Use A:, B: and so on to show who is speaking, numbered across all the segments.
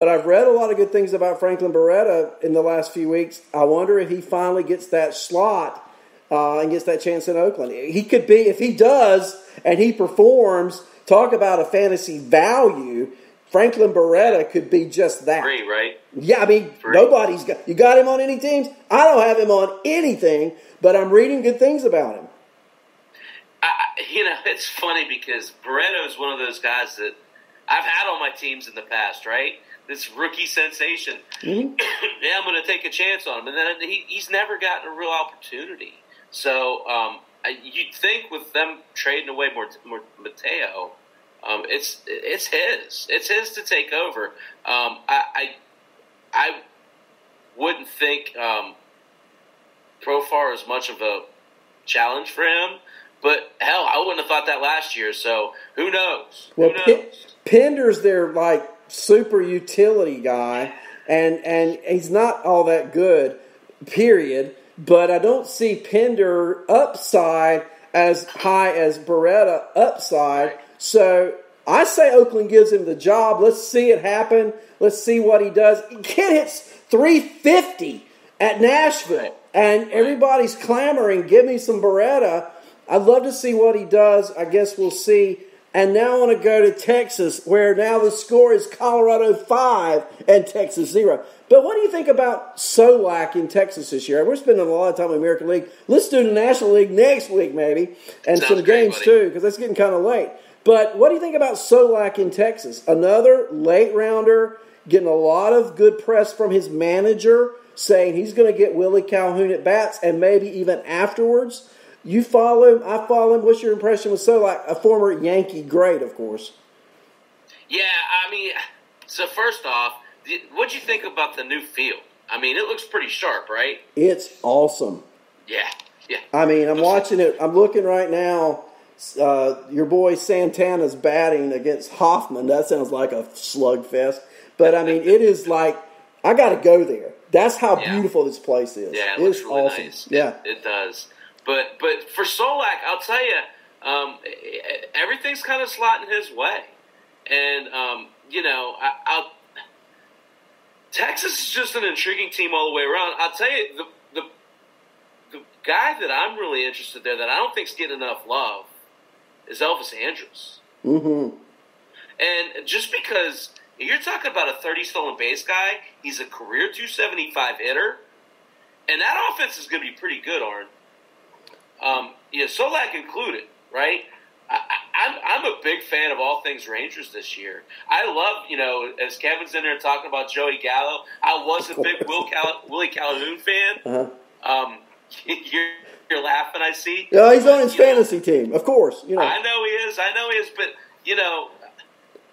A: But I've read a lot of good things about Franklin Beretta in the last few weeks. I wonder if he finally gets that slot and gets that chance in Oakland. He could be, if he does and he performs, talk about a fantasy value, Franklin Beretta could be just that.
B: Free, right?
A: Yeah, I mean,
B: Free.
A: nobody's got – you got him on any teams? I don't have him on anything, but I'm reading good things about him.
B: It's funny because Beretta is one of those guys that I've had on my teams in the past, right? This rookie sensation. Mm-hmm. Yeah, I'm going to take a chance on him. And then he's never gotten a real opportunity. So you'd think with them trading away more Mateo, it's his. It's his to take over. I wouldn't think Profar is much of a challenge for him. But, hell, I wouldn't have thought that last year. So who knows?
A: Well, Pender's their, super utility guy, and he's not all that good, period. But I don't see Pender upside as high as Beretta upside. So I say Oakland gives him the job. Let's see it happen. Let's see what he does. Kid hits 350 at Nashville, and everybody's clamoring, give me some Beretta. I'd love to see what he does. I guess we'll see. And now I want to go to Texas, where now the score is Colorado 5 and Texas 0. But what do you think about Solak in Texas this year? We're spending a lot of time in the American League. Let's do the National League next week, maybe, and some games too, because that's getting kind of late. But what do you think about Solak in Texas? Another late rounder, getting a lot of good press from his manager, saying he's going to get Willie Calhoun at bats, and maybe even afterwards. You follow him, I follow him. What's your impression with Solak, a former Yankee great, of course?
B: Yeah, I mean, so first off, what'd you think about the new field? I mean, it looks pretty sharp, right?
A: It's awesome.
B: Yeah.
A: I mean, I'm watching it. I'm looking right now. Your boy Santana's batting against Hoffman. That sounds like a slugfest. But, I mean, it is like, I got to go there. That's how beautiful this place is.
B: Yeah, it looks really
A: awesome.
B: Nice.
A: Yeah.
B: It does. But for Solak, I'll tell you, everything's kind of slotting his way. And, Texas is just an intriguing team all the way around. I'll tell you, the guy that I'm really interested there that I don't think's getting enough love is Elvis Andrus.
A: Mm-hmm.
B: And just because you're talking about a 30 stolen base guy, he's a career 275 hitter, and that offense is going to be pretty good, Arn. Solak included, right? I'm a big fan of all things Rangers this year. I love, as Kevin's in there talking about Joey Gallo, I was a big Willie Calhoun fan.
A: Uh-huh.
B: You're laughing, I see.
A: Yeah, he's on his fantasy team, of course.
B: I know he is, but,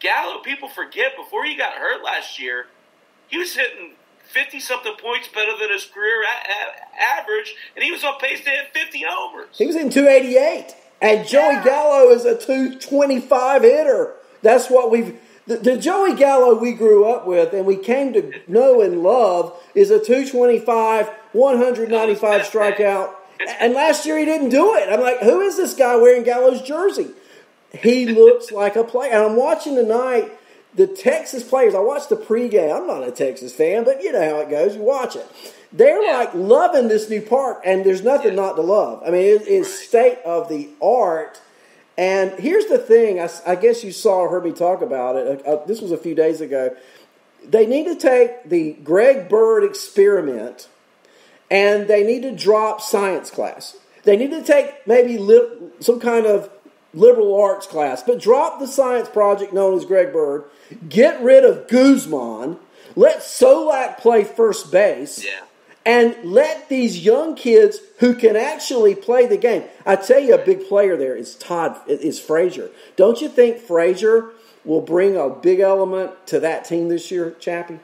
B: Gallo, people forget, before he got hurt last year, he was hitting 50-something points better than his career average, and he was on pace to hit 50 homers.
A: He was in 288, and Joey Gallo is a 225 hitter. That's what the Joey Gallo we grew up with and we came to know and love is a 225, 195 strikeout. And last year he didn't do it. I'm like, who is this guy wearing Gallo's jersey? He looks like a player. And I'm watching tonight the Texas players. I watched the pregame. I'm not a Texas fan, but you know how it goes. You watch it. They're like loving this new park, and there's nothing not to love. I mean, it is state of the art. And here's the thing. I guess you saw or heard me talk about it. This was a few days ago. They need to take the Greg Bird experiment, and they need to drop science class. They need to take maybe some kind of liberal arts class, but drop the science project known as Greg Bird. Get rid of Guzman. Let Solak play first base.
B: Yeah.
A: And let these young kids who can actually play the game. I tell you, a big player there is Frazier. Don't you think Frazier will bring a big element to that team this year, Chappie?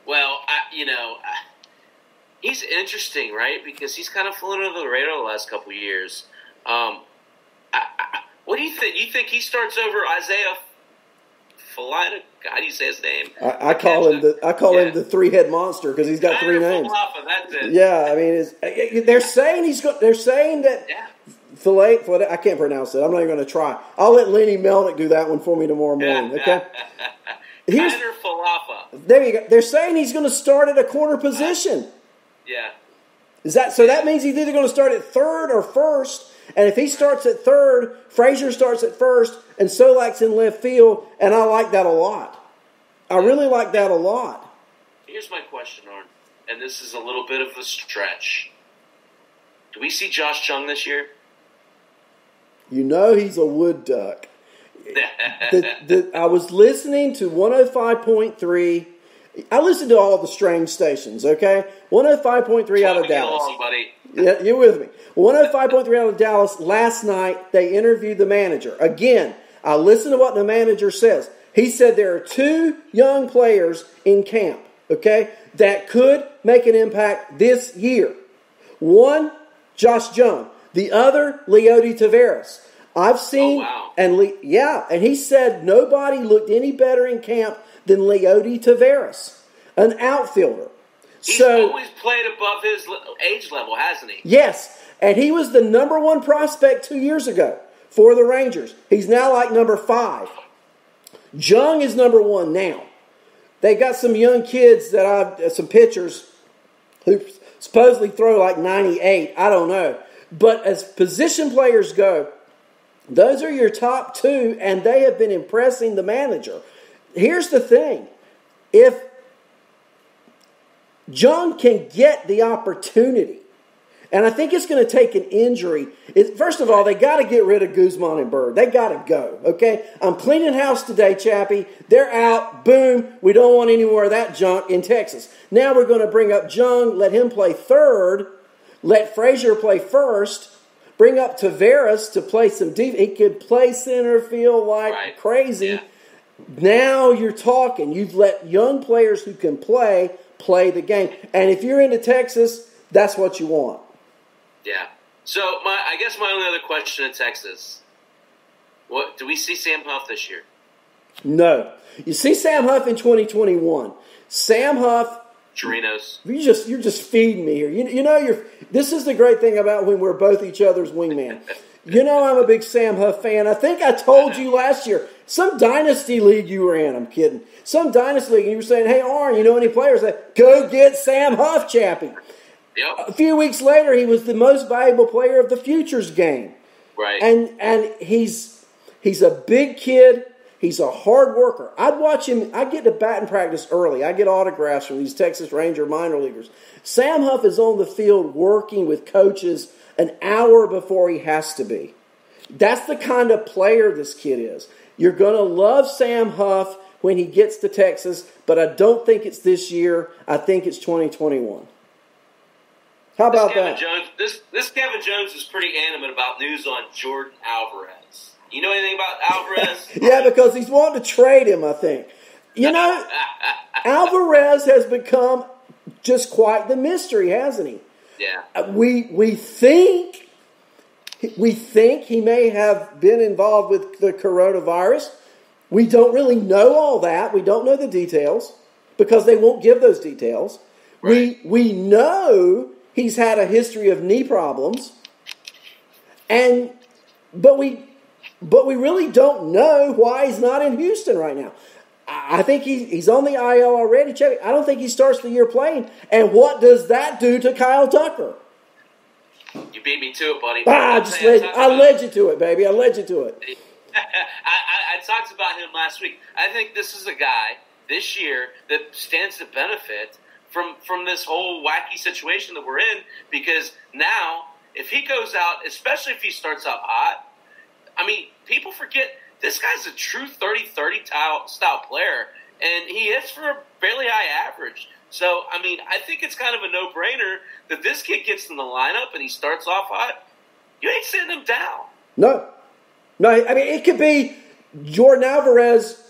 B: Well, he's interesting, right? Because he's kind of flown under the radar the last couple of years. What do you think? You think he starts over Isaiah Felina? How do you say his name?
A: I call him the three-head monster because he's got three names.
B: That's it.
A: Yeah, I mean, they're saying that. Yeah. I can't pronounce it. I'm not even going to try. I'll let Lenny Melnick do that one for me tomorrow morning. Okay.
B: Kiner Falefa.
A: There you go. They're saying he's going to start at a corner position.
B: Yeah.
A: So that means he's either going to start at third or first. And if he starts at third, Frazier starts at first, and Solak's in left field. And I like that a lot. I really like that a lot.
B: Here's my question, Arn, and this is a little bit of a stretch. Do we see Josh Jung this year?
A: You know he's a wood duck. I was listening to 105.3. I listened to all the strange stations, okay? 105.3 out of Dallas.
B: Along, buddy.
A: Yeah, you're with me. 105.3 out of Dallas. Last night, they interviewed the manager. Again, I listened to what the manager says. He said there are 2 young players in camp, okay, that could make an impact this year. One, Josh Jung. The other, Leody Taveras. I've seen, and he said nobody looked any better in camp than Leody Taveras, an outfielder.
B: He's always played above his age level, hasn't he?
A: Yes, and he was the number 1 prospect 2 years ago for the Rangers. He's now like number 5. Jung is number 1 now. They got some young kids some pitchers who supposedly throw like 98. I don't know. But as position players go, those are your top 2, and they have been impressing the manager. Here's the thing. If Jung can get the opportunity, and I think it's going to take an injury. First of all, they got to get rid of Guzman and Bird. They got to go, okay? I'm cleaning house today, Chappie. They're out. Boom. We don't want any more of that junk in Texas. Now we're going to bring up Jung, let him play third, let Frazier play first, bring up Taveras to play some deep. He could play center field like crazy. Yeah. Now you're talking. You've let young players who can play the game. And if you're into Texas, that's what you want.
B: Yeah. So I guess my only other question in Texas, what do we see Sam Huff this year?
A: No. You see Sam Huff in 2021. Sam Huff.
B: Chirinos.
A: You're just feeding me here. This is the great thing about when we're both each other's wingman. I'm a big Sam Huff fan. I think I told you last year, some dynasty league you were in. I'm kidding. Some dynasty league, and you were saying, hey, Arn, you know any players? Go get Sam Huff, Chappie.
B: Yep.
A: A few weeks later, he was the most valuable player of the futures game.
B: Right.
A: And he's a big kid. He's a hard worker. I'd watch him. I get to batting practice early. I get autographs from these Texas Ranger minor leaguers. Sam Huff is on the field working with coaches an hour before he has to be. That's the kind of player this kid is. You're going to love Sam Huff when he gets to Texas, but I don't think it's this year. I think it's 2021. How about that?
B: This Kevin Jones is pretty animate about news on Jordan Alvarez. You know anything about Alvarez?
A: Yeah, because he's wanting to trade him, I think. Alvarez has become just quite the mystery, hasn't he?
B: Yeah.
A: We think he may have been involved with the coronavirus. We don't really know all that. We don't know the details because they won't give those details. Right. We know he's had a history of knee problems, but we really don't know why he's not in Houston right now. I think he's on the IL already. Check it. I don't think he starts the year playing. And what does that do to Kyle Tucker?
B: You beat me to it, buddy.
A: I led you to it, baby. I led you to it.
B: I talked about him last week. I think this is a guy this year that stands to benefit from this whole wacky situation that we're in, because now if he goes out, especially if he starts out hot, I mean, people forget this guy's a true 30-30 style player, and he hits for a fairly high average. So, I mean, I think it's kind of a no-brainer that this kid gets in the lineup and he starts off hot. You ain't sitting him down.
A: No, I mean, it could be Jordan Alvarez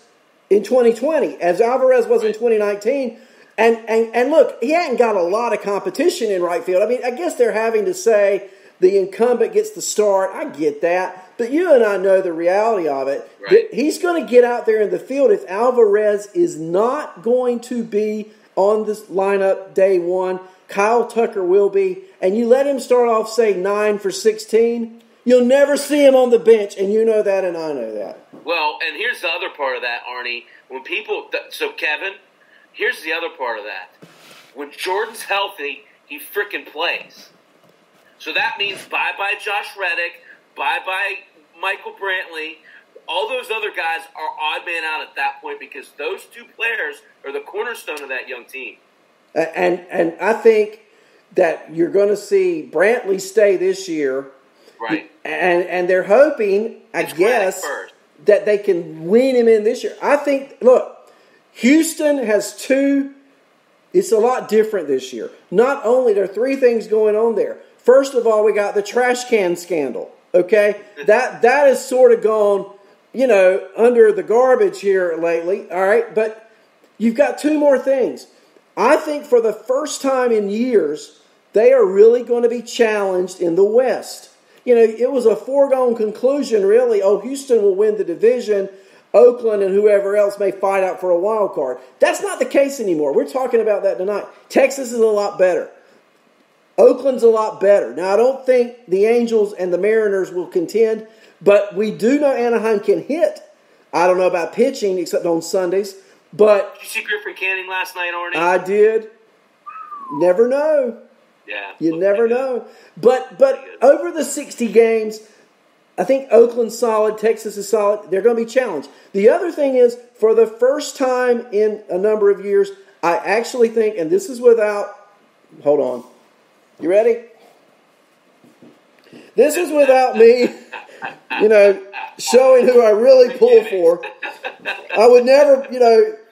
A: in 2020, as Alvarez was in 2019. And look, he hadn't got a lot of competition in right field. I mean, I guess they're having to say the incumbent gets the start. I get that. But you and I know the reality of it.
B: Right.
A: He's going to get out there in the field. If Alvarez is not going to be on this lineup day one, Kyle Tucker will be. And you let him start off, say, 9 for 16, you'll never see him on the bench. And you know that and I know that.
B: Well, and here's the other part of that, Arnie. When so Kevin, here's the other part of that. When Jordan's healthy, he frickin' plays. So that means bye-bye Josh Reddick, bye-bye Michael Brantley. All those other guys are odd man out at that point because those two players are the cornerstone of that young team.
A: And I think that you're going to see Brantley stay this year.
B: Right.
A: And they're hoping, I guess, that they can wean him in this year. I think, look, Houston has it's a lot different this year. Not only, there are three things going on there. First of all, we got the trash can scandal, okay? That has sort of gone, under the garbage here lately, all right? But you've got two more things. I think for the first time in years, they are really going to be challenged in the West. It was a foregone conclusion, really. Oh, Houston will win the division. Oakland and whoever else may fight out for a wild card. That's not the case anymore. We're talking about that tonight. Texas is a lot better. Oakland's a lot better. Now, I don't think the Angels and the Mariners will contend, but we do know Anaheim can hit. I don't know about pitching except on Sundays. But
B: did you see Griffin Canning last night, Arnie?
A: I did. Never know.
B: Yeah.
A: You never know. But over the 60 games, I think Oakland's solid, Texas is solid. They're going to be challenged. The other thing is, for the first time in a number of years, I actually think, and this is without, hold on. You ready? This is without me, showing who I really pull for. I would never,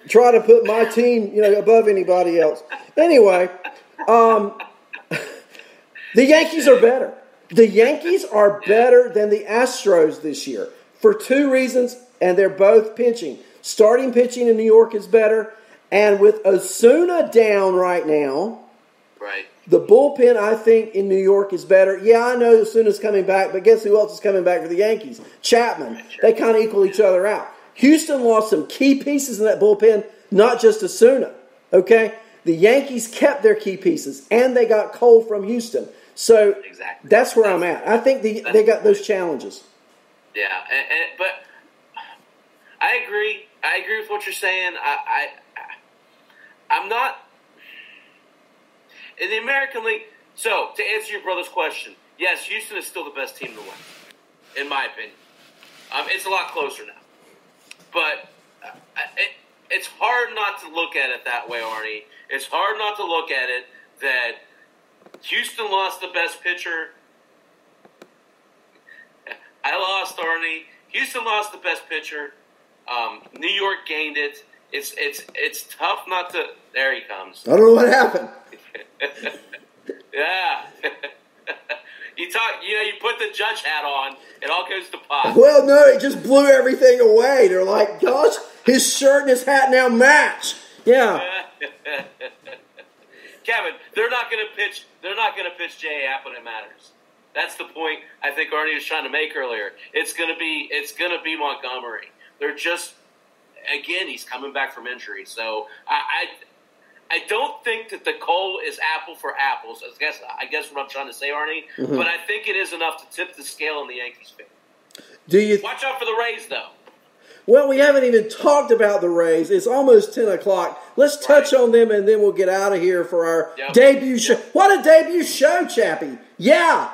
A: try to put my team, above anybody else. Anyway, the Yankees are better. The Yankees are better than the Astros this year for two reasons, and they're both pitching. Starting pitching in New York is better, and with Osuna down right now,
B: right,
A: the bullpen, I think, in New York is better. Yeah, I know Osuna's coming back, but guess who else is coming back for the Yankees? Chapman. They kind of equal each other out. Houston lost some key pieces in that bullpen, not just Osuna. Okay? The Yankees kept their key pieces, and they got Cole from Houston. So
B: exactly.
A: That's where I'm at. I think they got those challenges.
B: Yeah, but I agree. I agree with what you're saying. I'm not in the American League. So to answer your brother's question, yes, Houston is still the best team in the West, in my opinion. It's a lot closer now, but it's hard not to look at it that way, Arnie. It's hard not to look at it that Houston lost the best pitcher. I lost, Arnie. Houston lost the best pitcher. New York gained it. It's tough not to. There he comes.
A: I don't know what happened.
B: Yeah. You put the judge hat on, it all goes to pot.
A: Well, no, it just blew everything away. They're like, gosh, his shirt and his hat now match. Yeah.
B: Kevin, they're not going to pitch. They're not going to pitch J.A. Happ when it matters. That's the point I think Arnie was trying to make earlier. It's going to be Montgomery. They're just, again, he's coming back from injury. So I don't think that the Cole is apple for apples. I guess what I'm trying to say, Arnie. Mm-hmm. But I think it is enough to tip the scale in the Yankees' favor. Watch out for the Rays, though.
A: Well, we haven't even talked about the Rays. It's almost 10 o'clock. Let's touch on them, and then we'll get out of here for our debut show. What a debut show, Chappie. Yeah.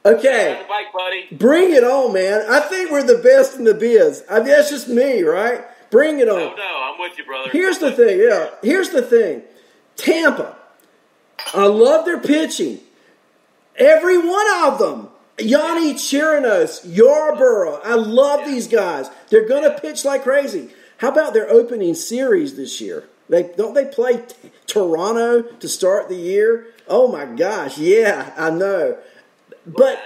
A: Okay.
B: Ride the bike, buddy.
A: Bring it on, man. I think we're the best in the biz. I mean, that's just me, right? Bring it on.
B: No, I'm with you, brother.
A: Here's the thing, Here's the thing. Tampa. I love their pitching. Every one of them. Yanni Chirinos, Yarborough. I love these guys. They're going to pitch like crazy. How about their opening series this year? Don't they play Toronto to start the year? Oh, my gosh. Yeah, I know. But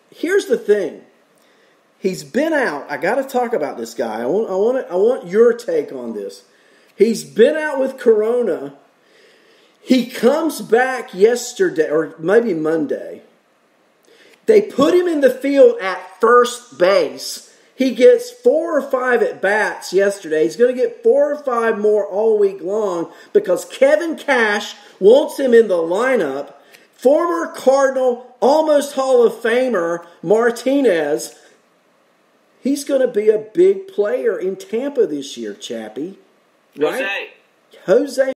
A: here's the thing. He's been out. I got to talk about this guy. I want your take on this. He's been out with Corona. He comes back yesterday, or maybe Monday. They put him in the field at first base. He gets 4 or 5 at-bats yesterday. He's going to get 4 or 5 more all week long because Kevin Cash wants him in the lineup. Former Cardinal, almost Hall of Famer, Martinez, He's going to be a big player in Tampa this year, Chappie. Right?
B: Jose